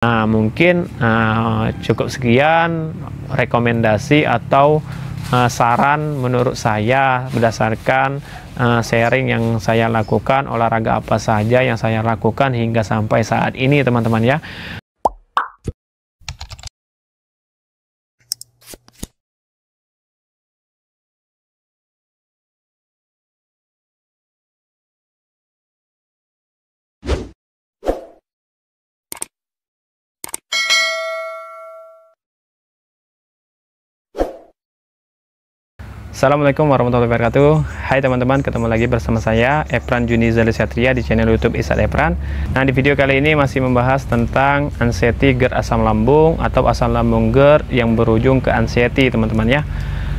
Nah, mungkin cukup sekian rekomendasi atau saran menurut saya berdasarkan sharing yang saya lakukan, olahraga apa saja yang saya lakukan hingga sampai saat ini, teman-teman ya. Assalamualaikum warahmatullahi wabarakatuh. Hai teman-teman, ketemu lagi bersama saya Epran Junizali Satria di channel YouTube Isat Epran. Nah, di video kali ini masih membahas tentang anxiety GERD asam lambung atau asam lambung GERD yang berujung ke anxiety, teman-teman ya.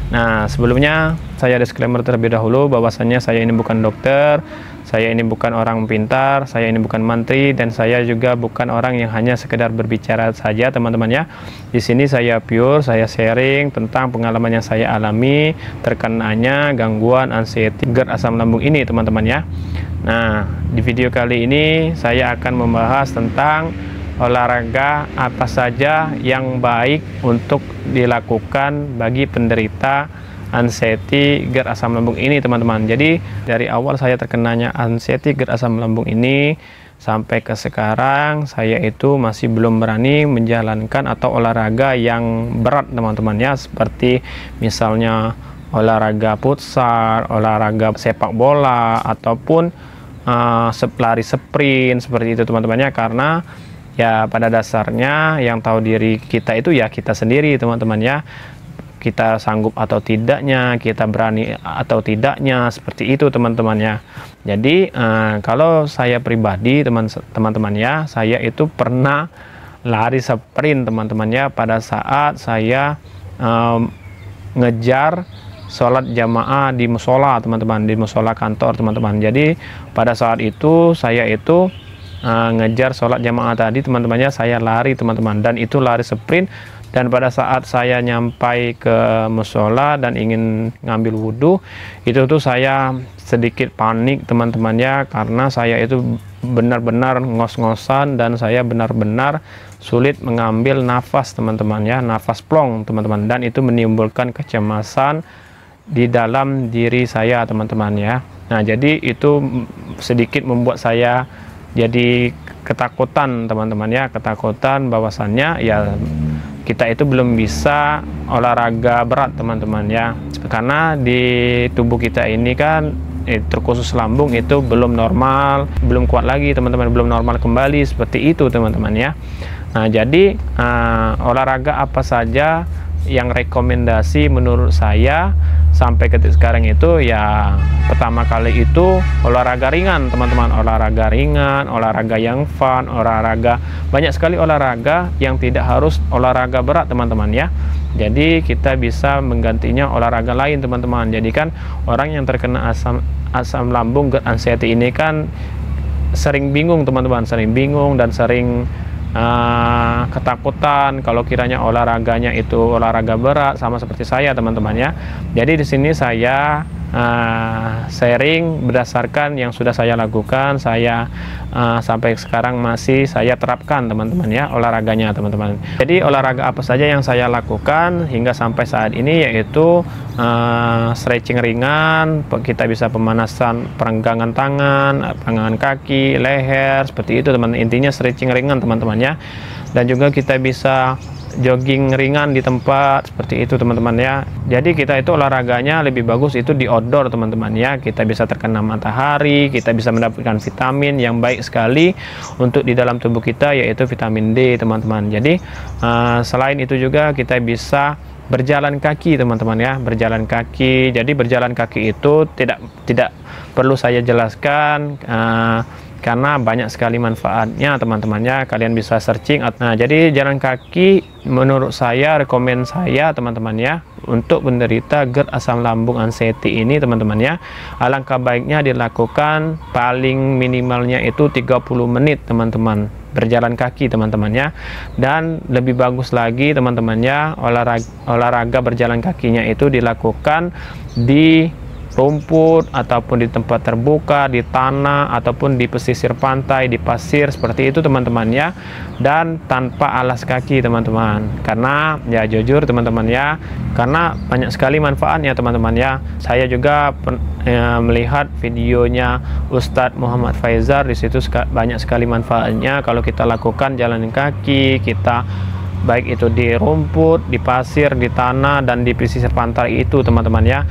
Nah, sebelumnya saya disclaimer terlebih dahulu bahwasannya saya ini bukan dokter, saya ini bukan orang pintar, saya ini bukan mantri, dan saya juga bukan orang yang hanya sekedar berbicara saja, teman-teman ya. Di sini saya pure, saya sharing tentang pengalaman yang saya alami terkenanya gangguan anxiety GERD asam lambung ini, teman-teman ya. Nah, di video kali ini saya akan membahas tentang olahraga apa saja yang baik untuk dilakukan bagi penderita anxiety GERD asam lambung ini, teman-teman. Jadi dari awal saya terkenanya anxiety GERD asam lambung ini sampai ke sekarang saya itu masih belum berani menjalankan atau olahraga yang berat, teman-teman ya, seperti misalnya olahraga futsal, olahraga sepak bola, ataupun lari sprint seperti itu, teman-teman ya. Karena ya pada dasarnya yang tahu diri kita itu ya kita sendiri, teman-teman ya. Kita sanggup atau tidaknya, kita berani atau tidaknya, seperti itu, teman-teman ya. Jadi kalau saya pribadi, teman-teman ya, saya itu pernah lari sprint, teman-teman ya, pada saat saya ngejar sholat jamaah di musola, teman-teman, di musola kantor, teman-teman. Jadi pada saat itu saya itu ngejar sholat jamaah tadi, teman-temannya, saya lari, teman-teman, dan itu lari sprint. Dan pada saat saya nyampai ke musola dan ingin ngambil wudhu, itu tuh saya sedikit panik, teman-temannya, karena saya itu benar-benar ngos-ngosan dan saya benar-benar sulit mengambil nafas, teman-teman ya, nafas plong, teman-teman, dan itu menimbulkan kecemasan di dalam diri saya, teman-teman ya. Nah, jadi itu sedikit membuat saya jadi ketakutan, teman-teman ya, ketakutan bahwasannya ya kita itu belum bisa olahraga berat, teman-teman ya, karena di tubuh kita ini kan terkhusus lambung itu belum normal, belum kuat lagi, teman-teman, belum normal kembali, seperti itu, teman-teman ya. Nah, jadi olahraga apa saja yang rekomendasi menurut saya sampai ke sekarang itu ya, pertama kali itu olahraga ringan, teman-teman, olahraga ringan, olahraga yang fun, olahraga, banyak sekali olahraga yang tidak harus olahraga berat, teman-teman ya. Jadi kita bisa menggantinya olahraga lain, teman-teman. Jadi kan orang yang terkena asam lambung GERD anxiety ini kan sering bingung, teman-teman, sering bingung dan sering ketakutan kalau kiranya olahraganya itu olahraga berat, sama seperti saya, teman-teman ya. Jadi di sini saya sharing berdasarkan yang sudah saya lakukan, saya sampai sekarang masih saya terapkan, teman-teman ya, olahraganya, teman-teman. Jadi olahraga apa saja yang saya lakukan hingga sampai saat ini, yaitu stretching ringan, kita bisa pemanasan perenggangan tangan, perenggangan kaki, leher, seperti itu, teman. Intinya stretching ringan, teman-teman ya. Dan juga kita bisa jogging ringan di tempat, seperti itu, teman-teman ya. Jadi kita itu olahraganya lebih bagus itu di outdoor, teman-teman ya. Kita bisa terkena matahari, kita bisa mendapatkan vitamin yang baik sekali untuk di dalam tubuh kita, yaitu vitamin D, teman-teman. Jadi selain itu juga kita bisa berjalan kaki, teman-teman ya, berjalan kaki. Jadi berjalan kaki itu tidak perlu saya jelaskan, karena banyak sekali manfaatnya, teman-teman ya. Kalian bisa searching. Nah, jadi jalan kaki menurut saya, rekomend saya, teman-teman ya, untuk penderita GERD asam lambung anxiety ini, teman-teman ya, alangkah baiknya dilakukan paling minimalnya itu 30 menit, teman-teman, berjalan kaki, teman-teman ya. Dan lebih bagus lagi, teman-teman ya, olahraga berjalan kakinya itu dilakukan di rumput ataupun di tempat terbuka, di tanah ataupun di pesisir pantai, di pasir seperti itu teman-teman ya, dan tanpa alas kaki teman-teman. Karena ya jujur teman-teman ya, karena banyak sekali manfaatnya teman-teman ya. Saya juga melihat videonya Ustadz Muhammad Faizar, di situ banyak sekali manfaatnya kalau kita lakukan jalan kaki kita, baik itu di rumput, di pasir, di tanah, dan di pesisir pantai itu teman-teman ya.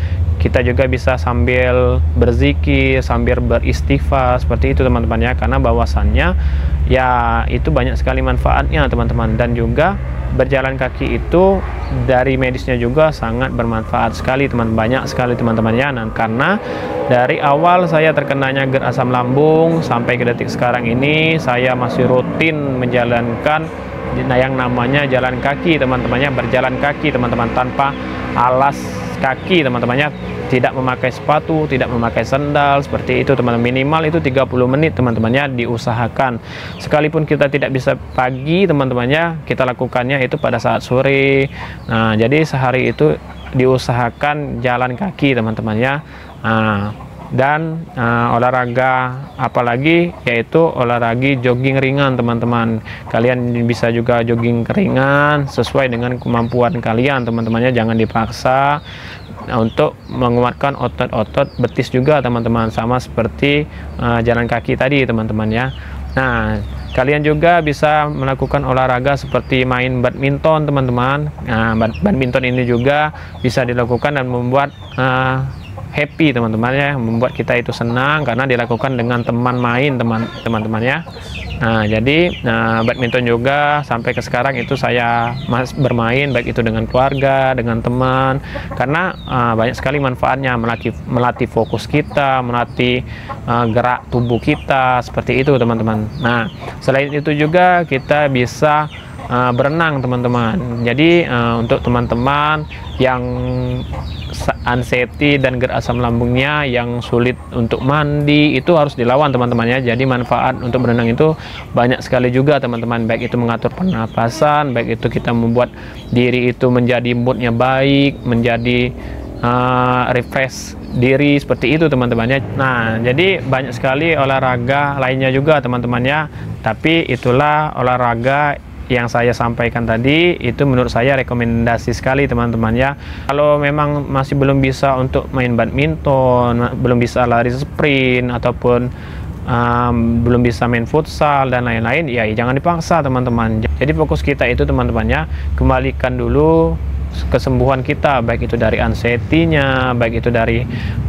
Kita juga bisa sambil berzikir, sambil beristighfar seperti itu teman-teman ya, karena bahwasannya ya itu banyak sekali manfaatnya teman-teman. Dan juga berjalan kaki itu dari medisnya juga sangat bermanfaat sekali teman, banyak sekali teman-teman ya. Nah, karena dari awal saya terkenanya GERD asam lambung sampai ke detik sekarang ini, saya masih rutin menjalankan yang namanya jalan kaki teman-temannya, berjalan kaki teman-teman, tanpa alas kaki teman-temannya, tidak memakai sepatu, tidak memakai sandal seperti itu teman-teman. Minimal itu 30 menit teman-temannya diusahakan. Sekalipun kita tidak bisa pagi teman-temannya, kita lakukannya itu pada saat sore. Nah, jadi sehari itu diusahakan jalan kaki teman-temannya. Dan olahraga apalagi, yaitu olahraga jogging ringan teman-teman. Kalian bisa juga jogging ringan sesuai dengan kemampuan kalian teman-temannya, jangan dipaksa. Untuk menguatkan otot-otot betis juga teman-teman, sama seperti jalan kaki tadi teman-teman ya. Nah, kalian juga bisa melakukan olahraga seperti main badminton teman-teman. Nah, badminton ini juga bisa dilakukan dan membuat happy teman-teman ya, membuat kita itu senang karena dilakukan dengan teman main teman-teman ya. Nah, jadi badminton juga sampai ke sekarang itu saya bermain, baik itu dengan keluarga, dengan teman, karena banyak sekali manfaatnya, melatih fokus kita, melatih gerak tubuh kita seperti itu teman-teman. Nah, selain itu juga kita bisa berenang teman-teman. Jadi untuk teman-teman yang anxiety dan GERD asam lambungnya yang sulit untuk mandi, itu harus dilawan teman-teman ya. Jadi manfaat untuk berenang itu banyak sekali juga teman-teman, baik itu mengatur pernapasan, baik itu kita membuat diri itu menjadi moodnya baik, menjadi refresh diri seperti itu teman-temannya. Nah, jadi banyak sekali olahraga lainnya juga teman-teman ya, tapi itulah olahraga yang saya sampaikan tadi, itu menurut saya rekomendasi sekali teman-teman ya. Kalau memang masih belum bisa untuk main badminton, belum bisa lari sprint, ataupun belum bisa main futsal dan lain-lain, ya jangan dipaksa teman-teman. Jadi fokus kita itu teman-teman ya, kembalikan dulu kesembuhan kita, baik itu dari anxiety-nya, baik itu dari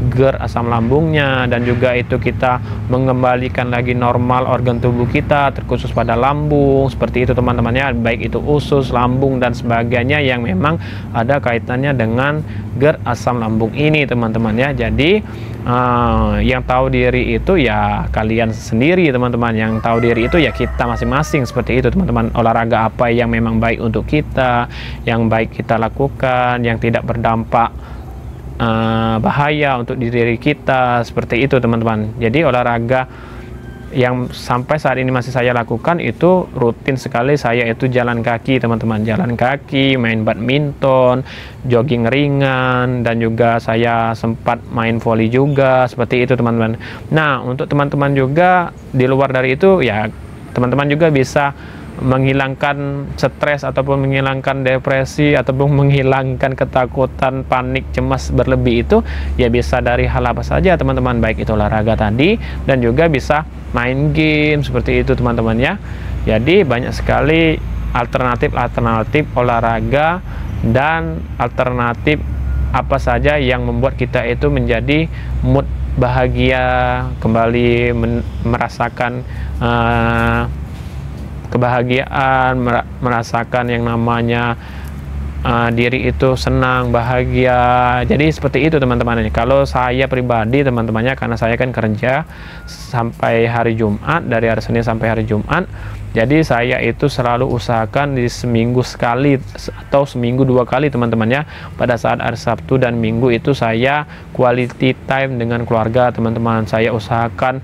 GERD asam lambungnya, dan juga itu kita mengembalikan lagi normal organ tubuh kita, terkhusus pada lambung seperti itu teman-temannya, baik itu usus, lambung dan sebagainya yang memang ada kaitannya dengan GERD asam lambung ini teman-teman ya. Jadi yang tahu diri itu ya kalian sendiri teman-teman, yang tahu diri itu ya kita masing-masing seperti itu teman-teman. Olahraga apa yang memang baik untuk kita, yang baik kita lakukan, yang tidak berdampak bahaya untuk diri kita seperti itu teman-teman. Jadi olahraga yang sampai saat ini masih saya lakukan itu rutin sekali, saya itu jalan kaki teman-teman, jalan kaki, main badminton, jogging ringan, dan juga saya sempat main volley juga seperti itu teman-teman. Nah, untuk teman-teman juga di luar dari itu ya, teman-teman juga bisa menghilangkan stres ataupun menghilangkan depresi ataupun menghilangkan ketakutan, panik, cemas berlebih itu ya bisa dari hal apa saja teman-teman, baik itu olahraga tadi dan juga bisa main game seperti itu teman-teman ya. Jadi banyak sekali alternatif olahraga dan alternatif apa saja yang membuat kita itu menjadi mood bahagia, kembali merasakan kebahagiaan, merasakan yang namanya diri itu senang, bahagia. Jadi seperti itu teman-teman. Kalau saya pribadi teman-temannya, karena saya kan kerja sampai hari Jumat, dari hari Senin sampai hari Jumat, jadi saya itu selalu usahakan di seminggu sekali atau seminggu 2 kali teman-temannya, pada saat hari Sabtu dan Minggu itu saya quality time dengan keluarga teman-teman. Saya usahakan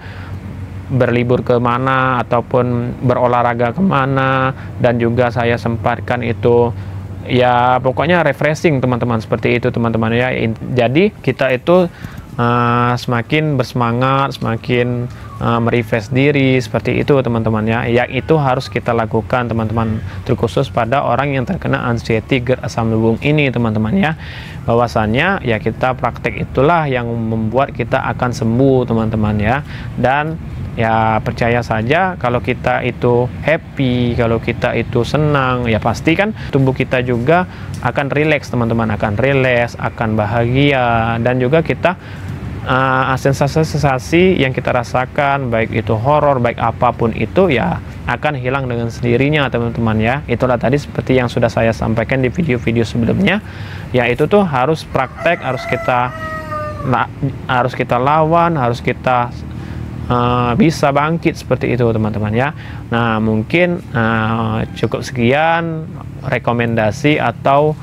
berlibur kemana ataupun berolahraga kemana, dan juga saya sempatkan itu ya pokoknya refreshing teman-teman, seperti itu teman-teman ya. Jadi kita itu semakin bersemangat, semakin merefresh diri, seperti itu teman-teman ya. Yang itu harus kita lakukan teman-teman, terkhusus pada orang yang terkena anxiety GERD asam lambung ini teman-teman ya. Bahwasannya ya kita praktek itulah yang membuat kita akan sembuh teman-teman ya. Dan ya percaya saja, kalau kita itu happy, kalau kita itu senang, ya pasti kan tubuh kita juga akan rileks teman-teman, akan rileks, akan bahagia. Dan juga kita sensasi-sensasi yang kita rasakan, baik itu horor, baik apapun itu ya akan hilang dengan sendirinya teman-teman ya. Itulah tadi seperti yang sudah saya sampaikan di video-video sebelumnya, ya itu tuh harus praktek, harus kita lawan, harus kita bisa bangkit seperti itu teman-teman ya. Nah mungkin cukup sekian rekomendasi atau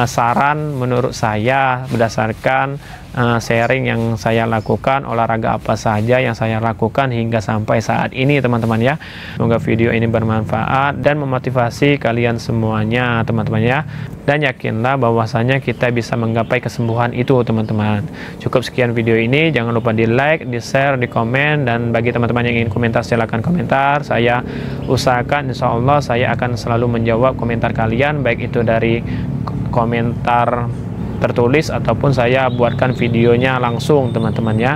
saran menurut saya berdasarkan sharing yang saya lakukan, olahraga apa saja yang saya lakukan hingga sampai saat ini teman-teman ya. Semoga video ini bermanfaat dan memotivasi kalian semuanya teman-teman ya. Dan yakinlah bahwasanya kita bisa menggapai kesembuhan itu teman-teman. Cukup sekian video ini, jangan lupa di like, di share, di komen. Dan bagi teman-teman yang ingin komentar, silahkan komentar. Saya usahakan insya Allah saya akan selalu menjawab komentar kalian, baik itu dari komentar tertulis ataupun saya buatkan videonya langsung teman-teman ya.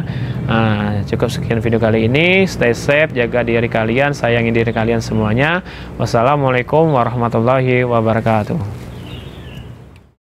Cukup sekian video kali ini, stay safe, jaga diri kalian, sayangi diri kalian semuanya. Wassalamualaikum warahmatullahi wabarakatuh.